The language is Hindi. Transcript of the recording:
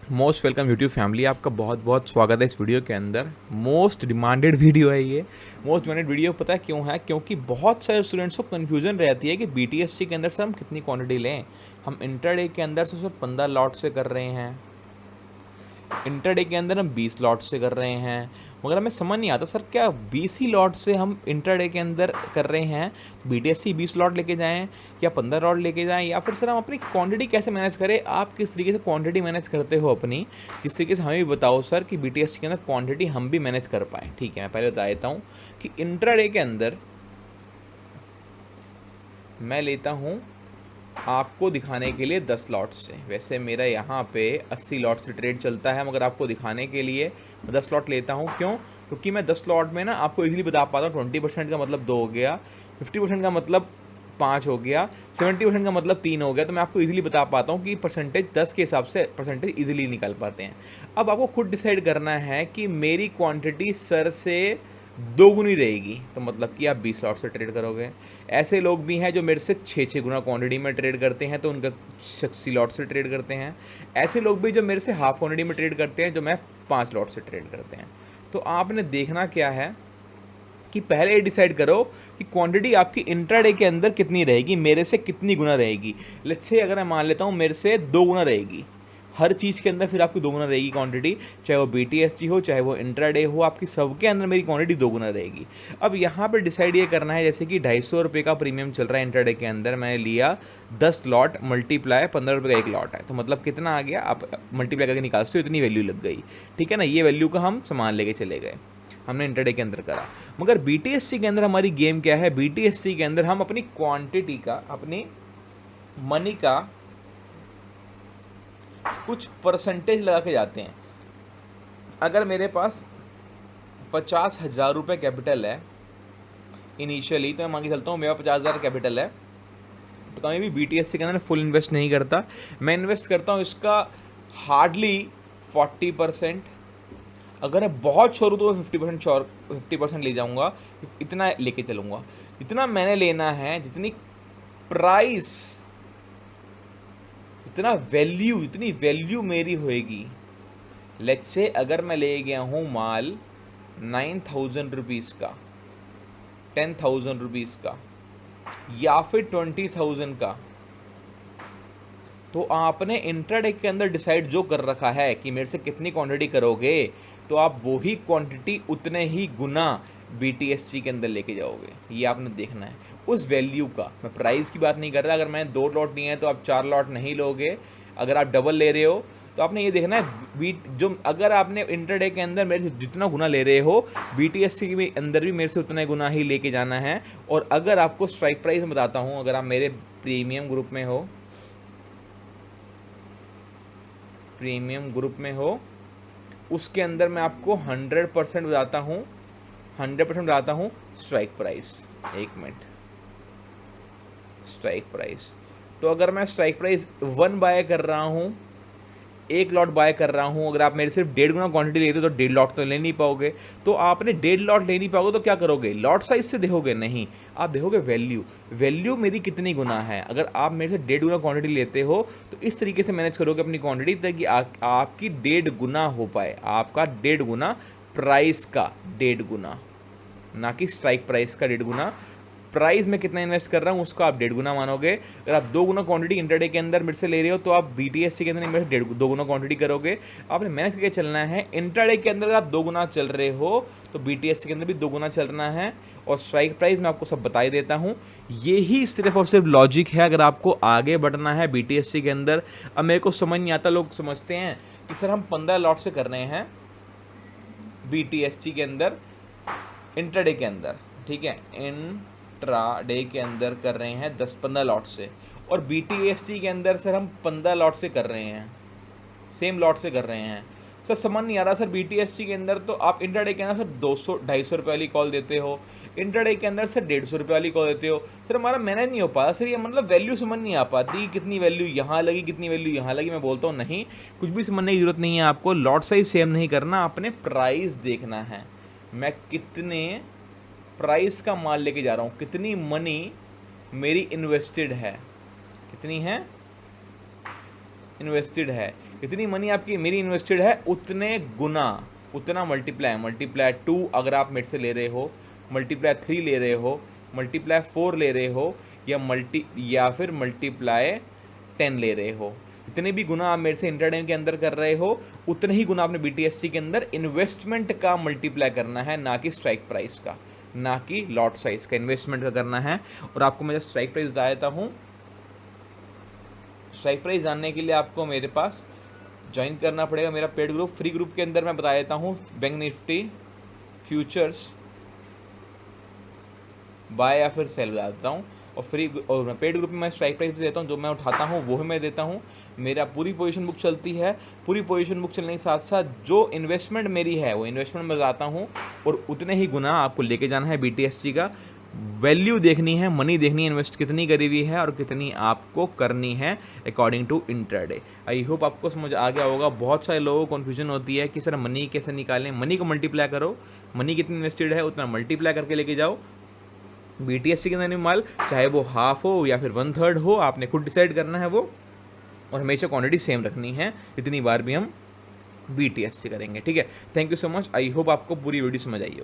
Most welcome YouTube family. आपका बहुत बहुत स्वागत है इस वीडियो के अंदर। मोस्ट डिमांडेड वीडियो है ये। मोस्ट डिमांडेड वीडियो पता है क्यों है? क्योंकि बहुत सारे स्टूडेंट्स को कन्फ्यूजन रहती है कि बीटीएससी के अंदर से हम कितनी क्वांटिटी लें। हम इंटरडे के अंदर से सिर्फ 15 लॉट से कर रहे हैं, इंटरडे के अंदर हम 20 लॉट से कर रहे हैं। मगर हमें समझ नहीं आता सर, क्या 20 ही लॉट से हम इंटरडे के अंदर कर रहे हैं? बीटीएससी 20 लॉट लेके जाएं या 15 लॉट लेके जाएं, या फिर सर हम अपनी क्वांटिटी कैसे मैनेज करें? आप किस तरीके से क्वांटिटी मैनेज करते हो अपनी, जिस तरीके से हमें भी बताओ सर कि बीटीएससी के अंदर क्वांटिटी हम भी मैनेज कर पाएँ। ठीक है, मैं पहले बता देता हूँ कि इंटरडे के अंदर मैं लेता हूँ आपको दिखाने के लिए 10 लॉट्स से। वैसे मेरा यहाँ पे 80 लॉट से ट्रेड चलता है, मगर आपको दिखाने के लिए मैं 10 लॉट लेता हूँ। क्यों? क्योंकि मैं 10 लॉट में ना आपको इजीली बता पाता हूँ। 20% का मतलब 2 हो गया, 50% का मतलब 5 हो गया, 70% का मतलब 3 हो गया। तो मैं आपको इजीली बता पाता हूँ कि परसेंटेज 10 के हिसाब से परसेंटेज इजीली निकाल पाते हैं। अब आपको खुद डिसाइड करना है कि मेरी क्वांटिटी सर से दोगुनी रहेगी, तो मतलब कि आप 20 लॉट से ट्रेड करोगे। ऐसे लोग भी हैं जो मेरे से 6 गुना क्वांटिटी में ट्रेड करते हैं, तो उनका 60 लॉट से ट्रेड करते हैं। ऐसे लोग भी जो मेरे से हाफ क्वांटिटी में ट्रेड करते हैं, जो मैं 5 लॉट से ट्रेड करते हैं। तो आपने देखना क्या है कि पहले ये डिसाइड करो कि क्वांटिटी आपकी इंट्राडे के अंदर कितनी रहेगी, मेरे से कितनी गुना रहेगी। लेट्स से अगर मैं मान लेता हूँ मेरे से 2 गुना रहेगी, हर चीज़ के अंदर फिर आपकी 2 गुना रहेगी क्वांटिटी, चाहे वो बीटीएसटी हो चाहे वो इंट्राडे हो, आपकी सबके अंदर मेरी क्वांटिटी 2 गुना रहेगी। अब यहाँ पर डिसाइड ये करना है, जैसे कि 250 रुपये का प्रीमियम चल रहा है इंट्राडे के अंदर, मैंने लिया 10 लॉट मल्टीप्लाई 15 रुपये का एक लॉट है, तो मतलब कितना आ गया, आप मल्टीप्लाई करके निकाल सकते हो, इतनी वैल्यू लग गई। ठीक है ना, ये वैल्यू का हम सामान लेके चले गए, हमने इंटरडे के अंदर करा। मगर बीटीएससी के अंदर हमारी गेम क्या है? बीटीएससी के अंदर हम अपनी क्वांटिटी का, अपनी मनी का कुछ परसेंटेज लगा के जाते हैं। अगर मेरे पास 50,000 रुपये कैपिटल है इनिशियली, तो मैं मान के चलता हूँ मेरा 50,000 कैपिटल है, तो कभी भी बीटीएससी के अंदर फुल इन्वेस्ट नहीं करता। मैं इन्वेस्ट करता हूँ इसका हार्डली 40%। अगर मैं बहुत श्योर हूँ तो मैं 50% ले जाऊँगा, इतना लेके चलूँगा जितना मैंने लेना है, जितनी प्राइस, जितनी वैल्यू मेरी होएगी। लेट्स से अगर मैं ले गया हूँ माल 9,000 रुपीज़ का, 10,000 रुपीज़ का, या फिर 20,000 का, तो आपने इंट्राडे के अंदर डिसाइड जो कर रखा है कि मेरे से कितनी क्वांटिटी करोगे, तो आप वही क्वांटिटी उतने ही गुना बीटीएससी के अंदर लेके जाओगे। ये आपने देखना है उस वैल्यू का। मैं प्राइस की बात नहीं कर रहा। अगर मैंने 2 लॉट लिए हैं तो आप 4 लॉट नहीं लोगे। अगर आप डबल ले रहे हो तो आपने ये देखना है जो अगर आपने इंटरडे के अंदर मेरे से जितना गुना ले रहे हो, बीटीएससी के अंदर भी मेरे से उतना गुना ही लेके जाना है। और अगर आपको स्ट्राइक प्राइस में बताता हूँ, अगर आप मेरे प्रीमियम ग्रुप में हो, उसके अंदर मैं आपको 100% बताता हूँ, 100% बताता हूँ स्ट्राइक प्राइस। एक मिनट, स्ट्राइक प्राइस। तो अगर मैं स्ट्राइक प्राइस 1 बाय कर रहा हूँ, 1 लॉट बाय कर रहा हूँ, अगर आप मेरे सिर्फ 1.5 गुना क्वांटिटी लेते हो तो 1.5 लॉट तो ले नहीं पाओगे। तो आपने 1.5 लॉट ले नहीं पाओगे तो क्या करोगे? लॉट साइज से देखोगे नहीं, आप देखोगे वैल्यू मेरी कितनी गुना है। अगर आप मेरे से 1.5 गुना क्वांटिटी लेते हो तो इस तरीके से मैनेज करोगे अपनी क्वांटिटी, ताकि आपकी 1.5 गुना हो पाए, आपका 1.5 गुना प्राइस का 1.5 गुना, ना कि स्ट्राइक प्राइस का 1.5 गुना। प्राइस में कितना इन्वेस्ट कर रहा हूँ उसका आप 1.5 गुना मानोगे। अगर आप 2 गुना क्वांटिटी इंटरडे के अंदर मेरे से ले रहे हो तो आप बीटीएससी के अंदर मेरे से 2 गुना क्वांटिटी करोगे। आपने मैनेज करके चलना है। इंटरडे के अंदर अगर आप 2 गुना चल रहे हो तो बीटीएससी के अंदर भी 2 गुना चलना है। और स्ट्राइक प्राइस मैं आपको सब बता ही देता हूँ। यही सिर्फ और सिर्फ लॉजिक है अगर आपको आगे बढ़ना है बीटीएससी के अंदर। अब मेरे को समझ नहीं आता, लोग समझते हैं कि सर हम 15 लॉट से कर रहे हैं बीटीएससी के अंदर, इंटरडे के अंदर, ठीक है, इंट्राडे के अंदर कर रहे हैं 10-15 लॉट से, और बीटीएससी के अंदर सर हम 15 लॉट से कर रहे हैं, सेम लॉट से कर रहे हैं। सर समझ नहीं आ रहा सर, बीटीएससी के अंदर तो आप इंटरडे के अंदर सर 200-250 रुपये वाली कॉल देते हो, इंटरडे के अंदर सर 150 रुपये वाली कॉल देते हो। सर हमारा मैनेज नहीं हो पाता सर, ये मतलब वैल्यू समझ नहीं आ पाती, कितनी वैल्यू यहाँ लगी, कितनी वैल्यू यहाँ लगी। मैं बोलता हूँ नहीं, कुछ भी समझने की जरूरत नहीं है आपको। लॉट साइज सेम नहीं करना, आपने प्राइस देखना है। मैं कितने प्राइस का माल लेके जा रहा हूँ, कितनी मनी मेरी इन्वेस्टेड है, कितनी है इन्वेस्टेड है। इतनी मनी आपकी मेरी इन्वेस्टेड है, उतने गुना, उतना मल्टीप्लाई 2 अगर आप मेरे से ले रहे हो, मल्टीप्लाई 3 ले रहे हो, मल्टीप्लाई 4 ले रहे हो, या फिर मल्टीप्लाई 10 ले रहे हो, जितने भी गुना आप मेरे से इंट्राडे के अंदर कर रहे हो, उतने ही गुना आपने BTST के अंदर इन्वेस्टमेंट का मल्टीप्लाई करना है, ना कि स्ट्राइक प्राइस का, ना कि लॉट साइज का, इन्वेस्टमेंट का करना है। और आपको मैं स्ट्राइक प्राइस बता देता हूँ। स्ट्राइक प्राइस जानने के लिए आपको मेरे पास ज्वाइन करना पड़ेगा मेरा पेड ग्रुप। फ्री ग्रुप के अंदर मैं बता देता हूँ बैंक निफ्टी फ्यूचर्स बाय या फिर सेल बता देता हूँ, और पेड ग्रुप में मैं स्ट्राइक प्राइस देता हूँ, जो मैं उठाता हूँ वो ही मैं देता हूँ। मेरा पूरी पोजीशन बुक चलती है, पूरी पोजीशन बुक चलने के साथ साथ जो इन्वेस्टमेंट मेरी है वो इन्वेस्टमेंट मैं बताता हूँ, और उतने ही गुना आपको लेके जाना है BTST का। वैल्यू देखनी है, मनी देखनी है, इन्वेस्ट कितनी करी हुई है और कितनी आपको करनी है according to intraday. I hope आपको समझ आ गया होगा। बहुत सारे लोगों को कन्फ्यूजन होती है कि सर मनी कैसे निकालें। मनी को मल्टीप्लाई करो, मनी कितनी इन्वेस्टेड है उतना मल्टीप्लाई करके लेके जाओ BTST के अंदर माल, चाहे वो हाफ हो या फिर 1/3 हो, आपने खुद डिसाइड करना है वो, और हमेशा क्वांटिटी सेम रखनी है जितनी बार भी हम BTST करेंगे। ठीक है, thank you so much. I hope आपको पूरी वीडियो समझ आई हो।